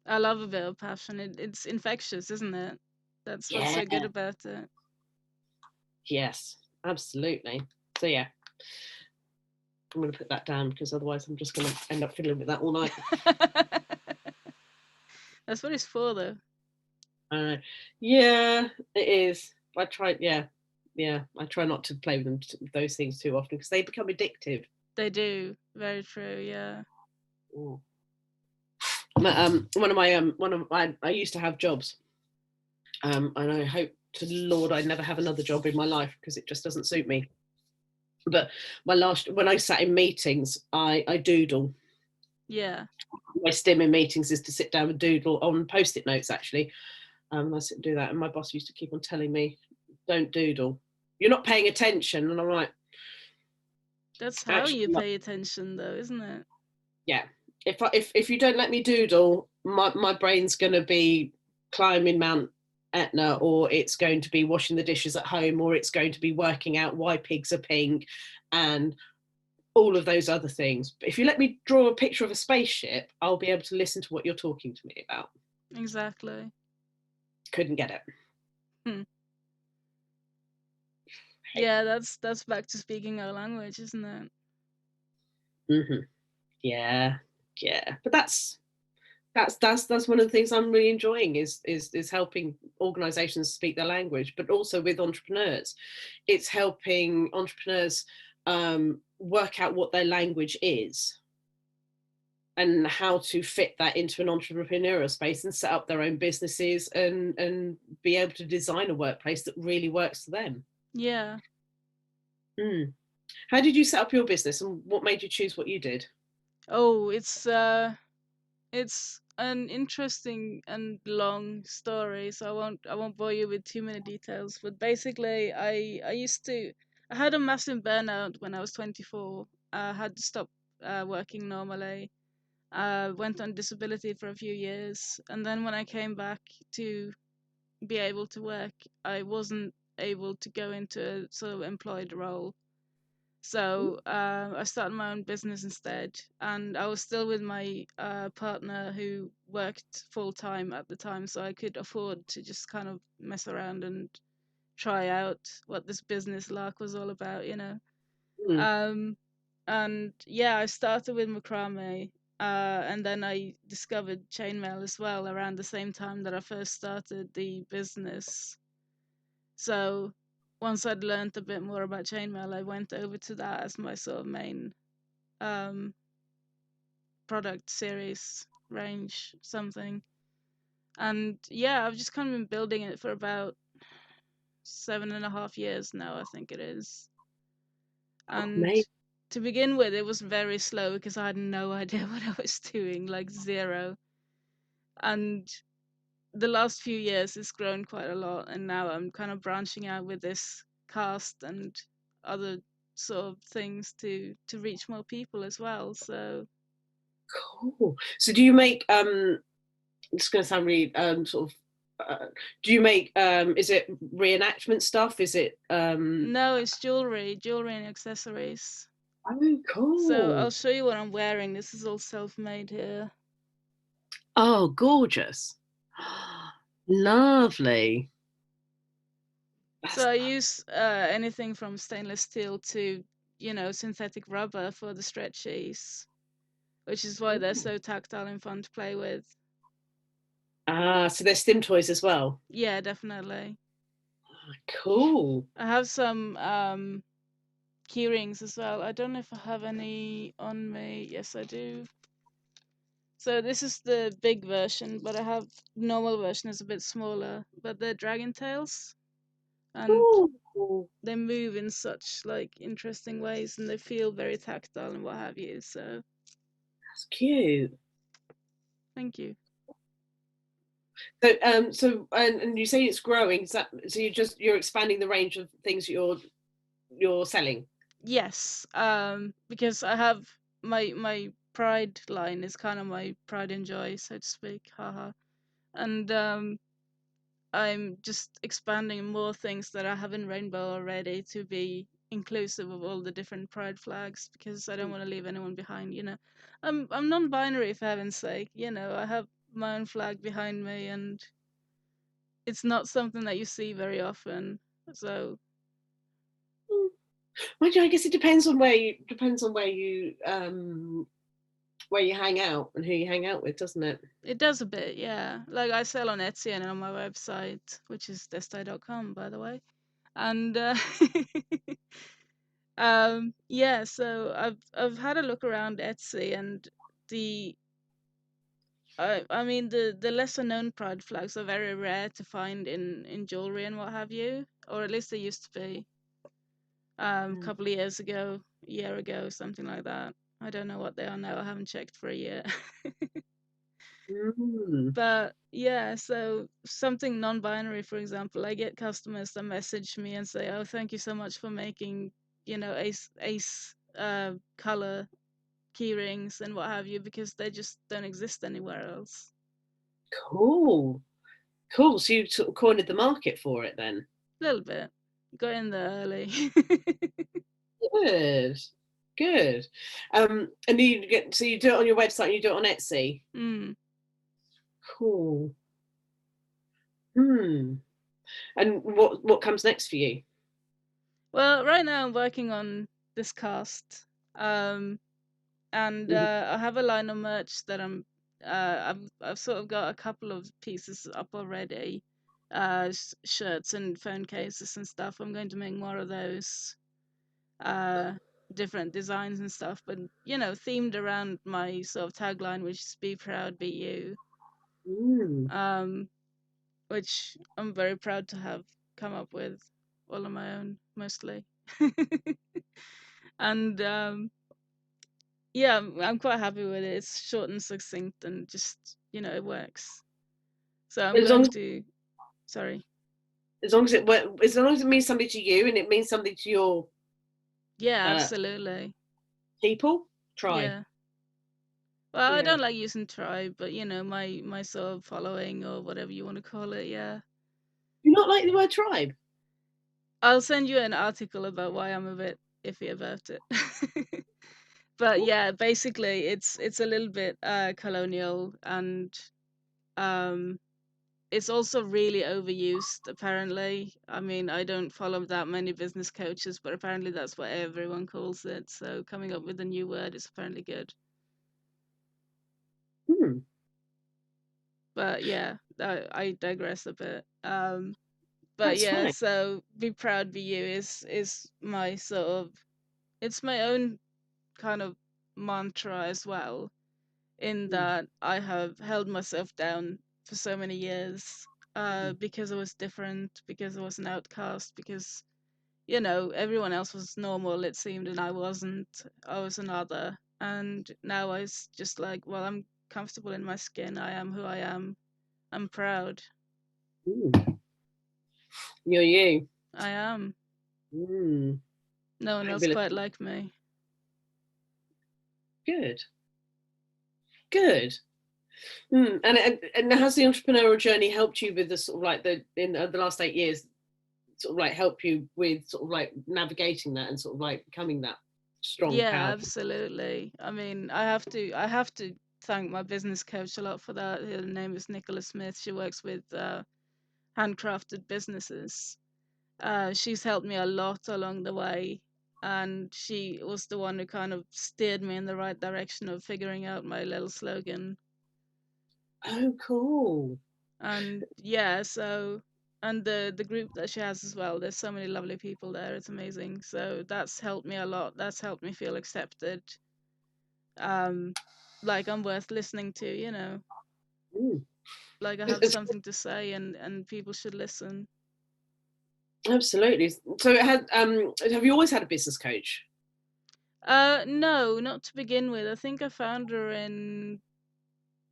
I love a bit of passion. It's infectious, isn't it? That's what's Yeah. so good about it. Yes. Absolutely. So yeah, I'm going to put that down because otherwise I'm just going to end up fiddling with that all night. That's what it's for, though. Yeah, it is. I try. Yeah. I try not to play with those things too often because they become addictive. They do. Very true. Yeah. Ooh. One of my I used to have jobs, and I hope to the Lord I never have another job in my life because it just doesn't suit me. But when I sat in meetings, I doodle. Yeah. My stim in meetings is to sit down and doodle on post-it notes. Actually, I sit and do that, and my boss used to keep on telling me, "Don't doodle. You're not paying attention." And I'm like, That's how actually, you pay attention, though, isn't it? yeah. If you don't let me doodle, my brain's going to be climbing Mount Etna, or it's going to be washing the dishes at home, or it's going to be working out why pigs are pink, and all of those other things. But if you let me draw a picture of a spaceship, I'll be able to listen to what you're talking to me about. Exactly. Couldn't get it. Hmm. Hey. Yeah, that's back to speaking our language, isn't it? Mm-hmm. Yeah, yeah. But that's one of the things I'm really enjoying is helping organizations speak their language, but also with entrepreneurs. It's helping entrepreneurs work out what their language is and how to fit that into an entrepreneurial space and set up their own businesses and be able to design a workplace that really works for them. Yeah. Mm. How did you set up your business and what made you choose what you did? Oh, it's an interesting and long story, so I won't bore you with too many details. But basically, I had a massive burnout when I was 24. I had to stop working normally. Went on disability for a few years, and then when I came back to be able to work, I wasn't able to go into a sort of employed role. So I started my own business instead, and I was still with my partner who worked full time at the time, so I could afford to just kind of mess around and try out what this business lark was all about, you know. Mm. Um, and yeah, I started with macrame, and then I discovered chainmail as well around the same time that I first started the business. So once I'd learned a bit more about chainmail, I went over to that as my sort of main um, product series range something. And yeah, I've just kind of been building it for about 7.5 years now, I think it is. And Mate. to begin with, it was very slow because I had no idea what I was doing, like zero. And the last few years, it's grown quite a lot. And now I'm kind of branching out with this cast and other sort of things to reach more people as well. So Cool. So do you make it's going to sound really sort of do you make is it reenactment stuff, is it no, it's jewelry and accessories. oh So I'll cool. show you what I'm wearing. This is all self-made here. Oh, gorgeous. Lovely. So That's I use anything from stainless steel to, synthetic rubber for the stretchies, which is why they're so tactile and fun to play with. so there's stim toys as well. Yeah, definitely. Cool. I have some key rings as well. I don't know if I have any on me. Yes, I do. So this is the big version, but I have normal version is a bit smaller. But they're dragon tails, and Ooh, they move in such like interesting ways, and they feel very tactile and what have you. So that's cute. thank you. So and you say it's growing, is that so you're expanding the range of things you're selling? Yes, because I have my pride line is kind of my pride and joy, so to speak. Haha. And I'm just expanding more things that I have in Rainbow already to be inclusive of all the different pride flags because I don't want to leave anyone behind. I'm non-binary for heaven's sake. I have my own flag behind me, and it's not something that you see very often. So Mind you, I guess it depends on where you hang out and who you hang out with, doesn't it? it does a bit, yeah. Like I sell on Etsy and on my website, which is destai.com, by the way. And yeah, so I've had a look around Etsy, and the I mean the lesser known pride flags are very rare to find in jewelry and what have you, or at least they used to be. A Mm. couple of years ago, a year ago, something like that. I don't know what they are now. I haven't checked for a year. Mm. But yeah, so something non-binary, for example, I get customers that message me and say, "Oh, thank you so much for making, ace color key rings and what have you, because they just don't exist anywhere else." Cool. Cool. So you sort of cornered the market for it then. A little bit. Got in there early. Good. Good. And you do it on your website and you do it on Etsy. Mm. Cool. Hmm. And what comes next for you? Well, right now I'm working on this cast. And Mhm. I have a line of merch that I've sort of got a couple of pieces up already, shirts and phone cases and stuff. I'm going to make more of those, uh, different designs and stuff, but themed around my sort of tagline, which is "Be proud, be you," Mm. um, which I'm very proud to have come up with all on my own, mostly. And yeah, I'm quite happy with it. It's short and succinct and just, it works. So I'm As long going as to, sorry. as long as it means something to you and it means something to your Yeah, uh, absolutely. people, tribe. Yeah. Well, I Yeah. don't like using tribe, but my sort of following or whatever you want to call it, yeah. You not like the word tribe? I'll send you an article about why I'm a bit iffy about it. But yeah, basically it's a little bit colonial, and um it's also really overused, apparently. I mean, I don't follow that many business coaches, but apparently that's what everyone calls it. So coming up with a new word is apparently good. Hmm. But yeah, I digress a bit. But That's yeah, fine. so be proud, be you is my sort of, it's my own kind of mantra as well, in Mm. that I have held myself down for so many years, because I was different, because I was an outcast, because everyone else was normal, it seemed, and I wasn't. I was another. And now just like, well, I'm comfortable in my skin. I am who I am. I'm proud. Mm. You're you. I am. Mm. No one else Fabulous. quite like me. Good. Good. And has the entrepreneurial journey helped you with the sort of like the last 8 years, sort of like help you with sort of like navigating that and sort of like becoming that strong, Yeah, powerful? absolutely. I mean, I have to thank my business coach a lot for that. Her name is Nicola Smith. She works with handcrafted businesses. She's helped me a lot along the way, and she was the one who kind of steered me in the right direction of figuring out my little slogan. Oh, cool. And yeah, so, and the group that she has as well, there's so many lovely people there. It's amazing. So that's helped me a lot. That's helped me feel accepted. Um, like I'm worth listening to. Mm. Like I have It's, something to say, and people should listen. absolutely. So have you always had a business coach? No, not to begin with. I think I found her in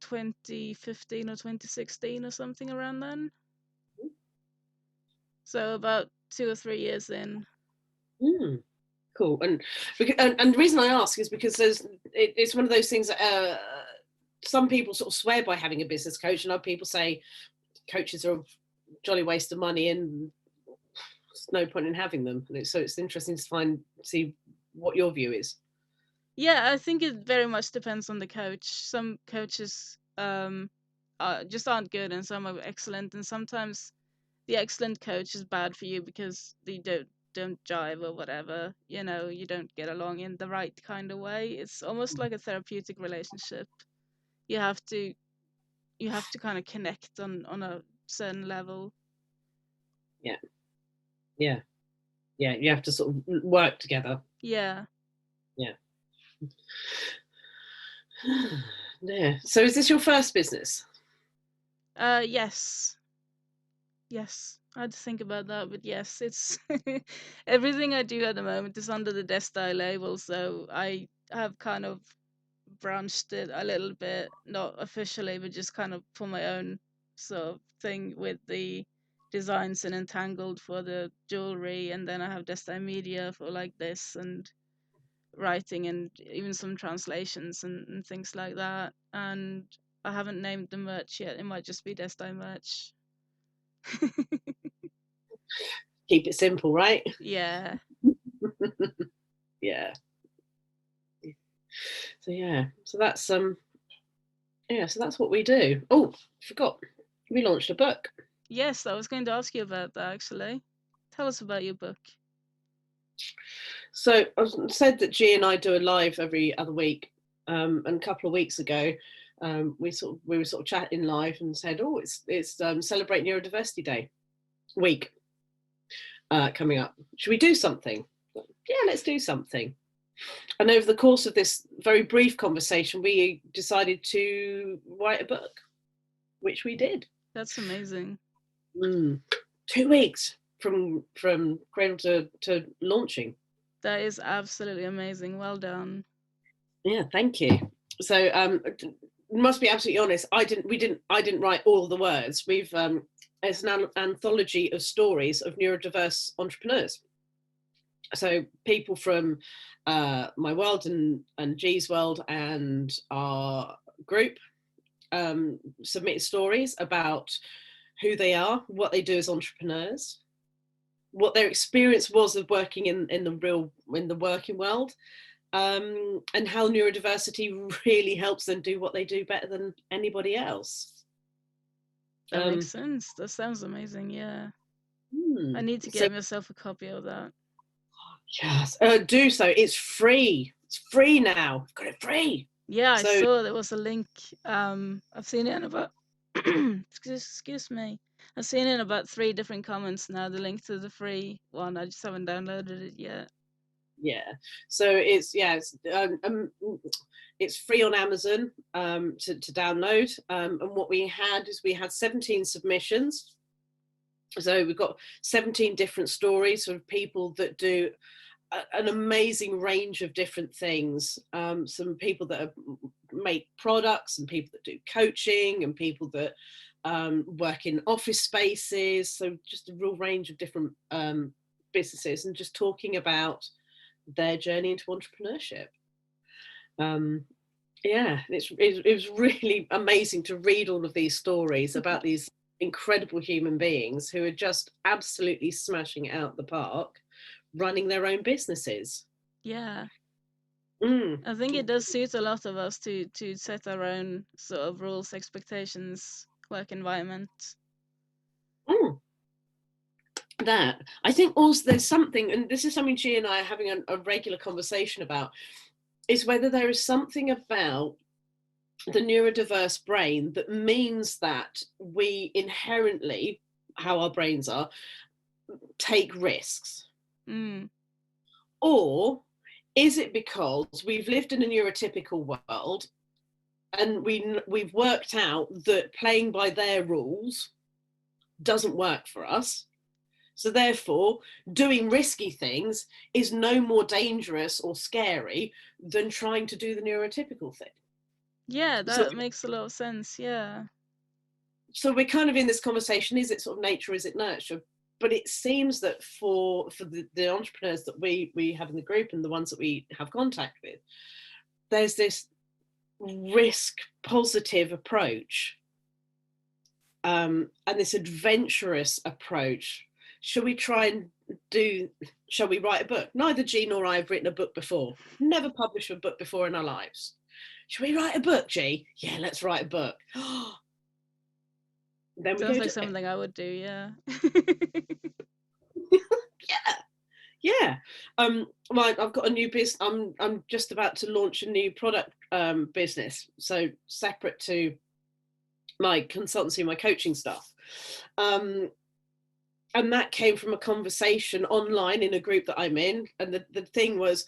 2015 or 2016 or something around then. So about 2 or 3 years in. Mm. Cool. And the reason I ask is because it's one of those things that some people sort of swear by having a business coach, and other people say coaches are a jolly waste of money and there's no point in having them. So it's interesting to see what your view is. Yeah, I think it very much depends on the coach. Some coaches just aren't good, and some are excellent, and sometimes the excellent coach is bad for you because they don't jive or whatever. You don't get along in the right kind of way. It's almost like a therapeutic relationship. You have to you have to kind of connect on a certain level. Yeah, yeah, yeah. You have to sort of work together. Yeah. Yeah. Yeah. So is this your first business? Yes. Yes. I had to think about that, but yes, it's everything I do at the moment is under the Destai label, so I have kind of branched it a little bit, not officially, but just kind of for my own sort of thing with the designs and Entangled for the jewelry, and then I have Destai Media for like this and writing and even some translations and things like that. And I haven't named the merch yet. It might just be Destai merch. Keep it simple, right? Yeah. Yeah. So yeah. So that's what we do. Oh, forgot. We launched a book. Yes, I was going to ask you about that actually. Tell us about your book. So I said that G and I do a live every other week, and a couple of weeks ago, we were sort of chatting live and said, "Oh, it's Celebrate Neurodiversity Day week coming up. Should we do something?" Yeah, let's do something. And over the course of this very brief conversation, we decided to write a book, which we did. That's amazing. 2 weeks from cradle to launching. That is absolutely amazing. Well done. Yeah, thank you. So must be absolutely honest, I didn't write all the words. It's an anthology of stories of neurodiverse entrepreneurs. So people from my world and G's world and our group submitted stories about who they are, what they do as entrepreneurs, what their experience was of working in the working world, and how neurodiversity really helps them do what they do better than anybody else. That makes sense. That sounds amazing. Yeah. I need to So get myself a copy of that. yes, do so. It's free. It's free now. I've got it free. Yeah, I So saw there was a link. I've seen it in about excuse me. I've seen in about 3 different comments now the link to the free one. I just haven't downloaded it yet. Yeah, so it's free on Amazon to download, and what we had 17 submissions. So we've got 17 different stories of people that do an amazing range of different things. Some people that make products, and people that do coaching, and people that work in office spaces. So just a real range of different businesses, and just talking about their journey into entrepreneurship. Yeah, it was really amazing to read all of these stories about these incredible human beings who are just absolutely smashing it out the park, running their own businesses. Yeah. Mm. I think it does suit a lot of us to set our own sort of rules, expectations, work environment. Mm. That I think also there's something, and this is something G and I are having a regular conversation about, is whether there is something about the neurodiverse brain that means that we inherently, how our brains are, take risks. Mm. Or is it because we've lived in a neurotypical world and we've worked out that playing by their rules doesn't work for us? So therefore, doing risky things is no more dangerous or scary than trying to do the neurotypical thing. Yeah, So, that makes a lot of sense. Yeah. so we're kind of in this conversation, is it sort of nature, is it nurture? But it seems that for the entrepreneurs that we have in the group and the ones that we have contact with, there's this risk positive approach, and this adventurous approach. Shall we write a book? Neither G nor I have written a book before. Never published a book before in our lives. Shall we write a book, G? Yeah, let's write a book. Then we Sounds go like do it. something I would do, yeah. Yeah. Yeah. Well, I've got a new business. I'm just about to launch a new product business. So separate to my consultancy, my coaching stuff. And that came from a conversation online in a group that I'm in. And the thing was,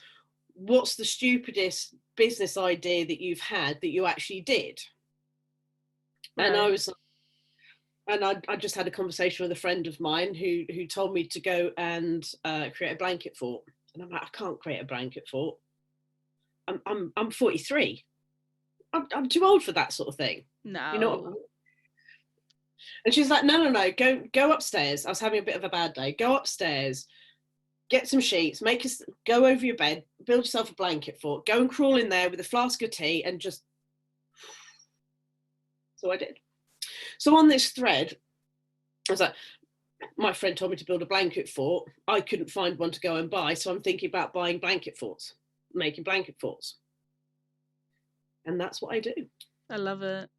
what's the stupidest business idea that you've had that you actually did? Right. And I was, and I just had a conversation with a friend of mine who told me to go and create a blanket fort. And I'm like, I can't create a blanket fort. I'm 43. I'm too old for that sort of thing. No. You know what I mean? And she's like, no, go upstairs. I was having a bit of a bad day. Go upstairs, get some sheets, go over your bed, build yourself a blanket fort, go and crawl in there with a flask of tea and just. So I did. So on this thread, I was like, my friend told me to build a blanket fort. I couldn't find one to go and buy. So I'm thinking about buying blanket forts, making blanket forts. And that's what I do. I love it.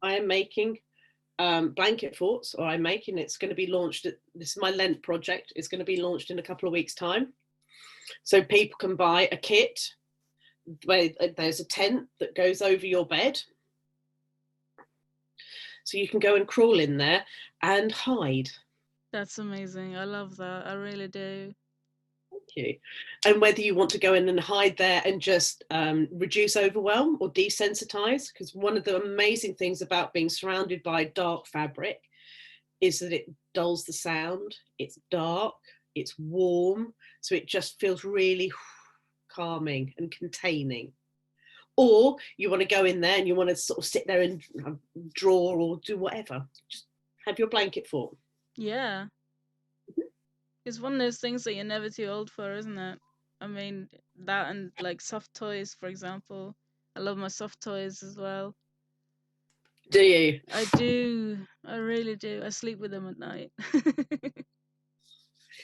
I am making blanket forts, or I'm making, it's going to be launched. This is my Lent project. It's going to be launched in a couple of weeks' time. So people can buy a kit where there's a tent that goes over your bed. So you can go and crawl in there and hide. That's amazing. I love that. I really do. Thank you. And whether you want to go in and hide there and just reduce overwhelm or desensitize, because one of the amazing things about being surrounded by dark fabric is that it dulls the sound. It's dark, it's warm, so it just feels really calming and containing. Or you want to go in there and you want to sort of sit there and draw or do whatever. Just have your blanket fort. Yeah. It's one of those things that you're never too old for, isn't it? I mean, that and like soft toys, for example. I love my soft toys as well. Do you? I do. I really do. I sleep with them at night.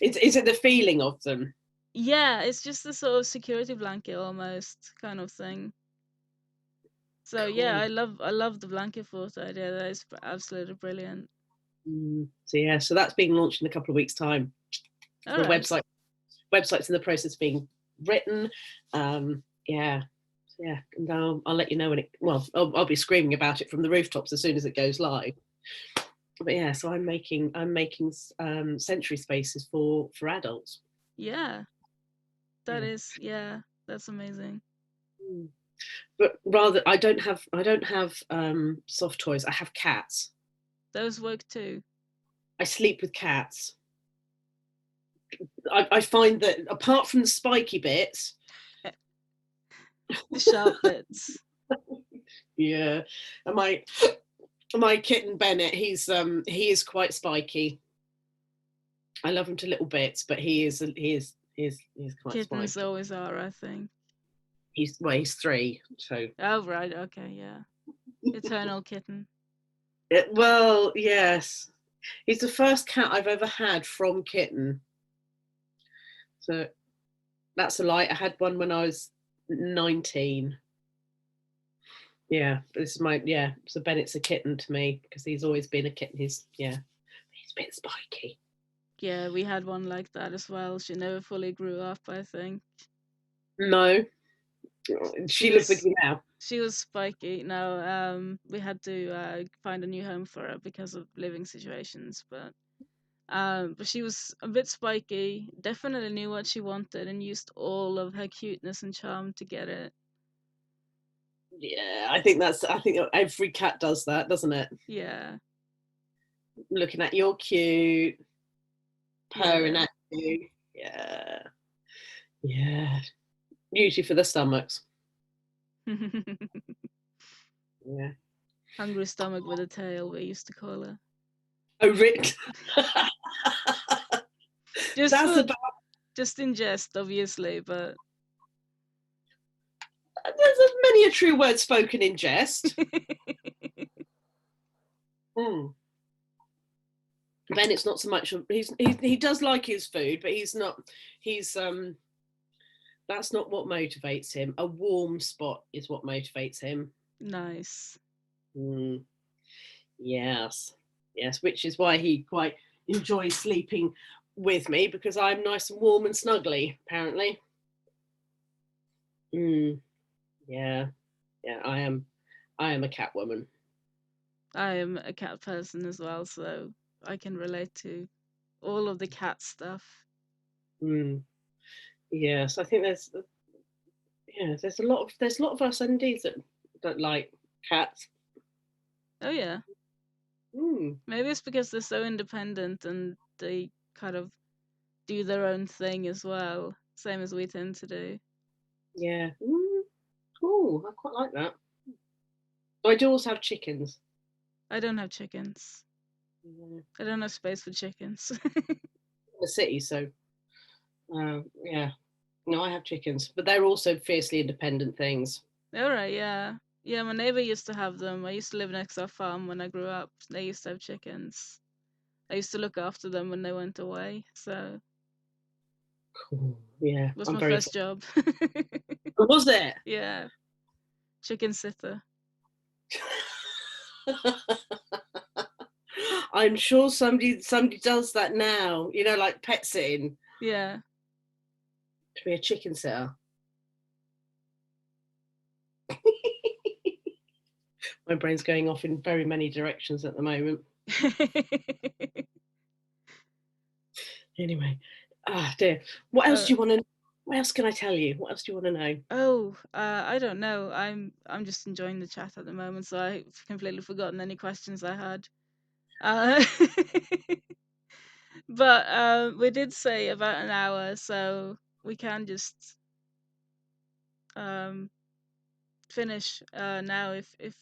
Is it the feeling of them? Yeah, it's just a sort of security blanket almost kind of thing. So yeah, Cool. I love the blanket fort idea. That is absolutely brilliant. So yeah, so that's being launched in a couple of weeks' time. All The right. website's in the process of being written. Yeah, and I'll let you know when it. Well, I'll be screaming about it from the rooftops as soon as it goes live. But yeah, so I'm making sensory spaces for adults. Yeah, that Yeah. is, yeah, that's amazing. Mm. But rather, I don't have soft toys. I have cats. Those work too. I sleep with cats. I find that apart from the spiky bits, The sharp bits. yeah, and my kitten Bennett, he is quite spiky. I love him to little bits, but he's quite Kittens spiky. always are, I think. He's 3, so Oh, right, okay, yeah. Eternal kitten. well, yes, he's the first cat I've ever had from kitten. So that's a lie. I had one when I was 19. Yeah, this is my yeah. So Bennett's a kitten to me because he's always been a kitten. He's a bit spiky. Yeah, we had one like that as well. She never fully grew up, I think. No, She she lives with was you now. she was spiky. No, we had to find a new home for her because of living situations, but she was a bit spiky, definitely knew what she wanted and used all of her cuteness and charm to get it. Yeah, I think every cat does that, doesn't it? Yeah, Looking at you're cute, purring yeah. at you. Yeah, yeah. Usually for the stomachs. Yeah. Hungry stomach with a tail, we used to call her. Oh, Rick. Just That's for about. just in jest, obviously, but There's many a true word spoken in jest. Mm. Bennett's not so much. He does like his food, but he's not. He's That's not what motivates him. A warm spot is what motivates him. nice. Mm, yes, yes, which is why he quite enjoys sleeping with me because I'm nice and warm and snuggly. Apparently. Mm, yeah, yeah. I am a cat woman. I am a cat person as well, so I can relate to all of the cat stuff. Mm, yes, I think there's a lot of us NDs that like cats. Oh yeah. Mm, Maybe it's because they're so independent and they kind of do their own thing as well, same as we tend to do. yeah. Oh, I quite like that. I do also have chickens. I don't have chickens. Yeah. I don't have space for chickens. In the city, so yeah. No, I have chickens, but they're also fiercely independent things. All right, yeah. Yeah, my neighbor used to have them. I used to live next to our farm when I grew up. They used to have chickens. I used to look after them when they went away, so Cool. Yeah, it was I'm my very. first job. Was it? Yeah, chicken sitter. I'm sure somebody does that now. Like pet sitting Yeah. to be a chicken sitter. My brain's going off in very many directions at the moment. Anyway, dear. What else uh, do you want to? What else can I tell you? What else do you want to know? I don't know. I'm just enjoying the chat at the moment, so I've completely forgotten any questions I had. Uh, but we did say about an hour, so we can just um finish now if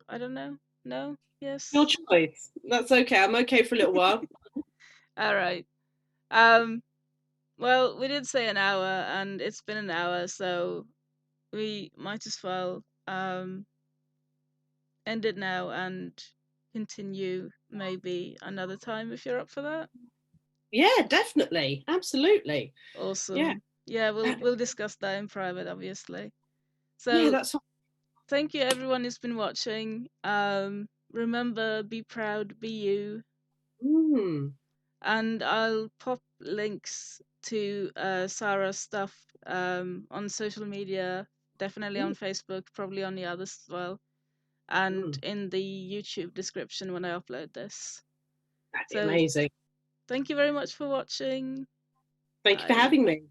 I don't know. No? Your Yes? choice. That's okay. I'm okay for a little while. All right. Um well, we did say an hour and it's been an hour, so we might as well end it now and continue maybe another time if you're up for that. Yeah, definitely. Absolutely. Yeah. Awesome. Yeah, we'll discuss that in private, obviously. Yeah, So that's. thank you everyone who's been watching. Remember, be proud, be you, Mm, and I'll pop links to Sara's stuff on social media, definitely mm. on Facebook, probably on the others as well. and in the YouTube description when I upload this. That'd be So amazing. thank you very much for watching. Thank you for Bye. having me.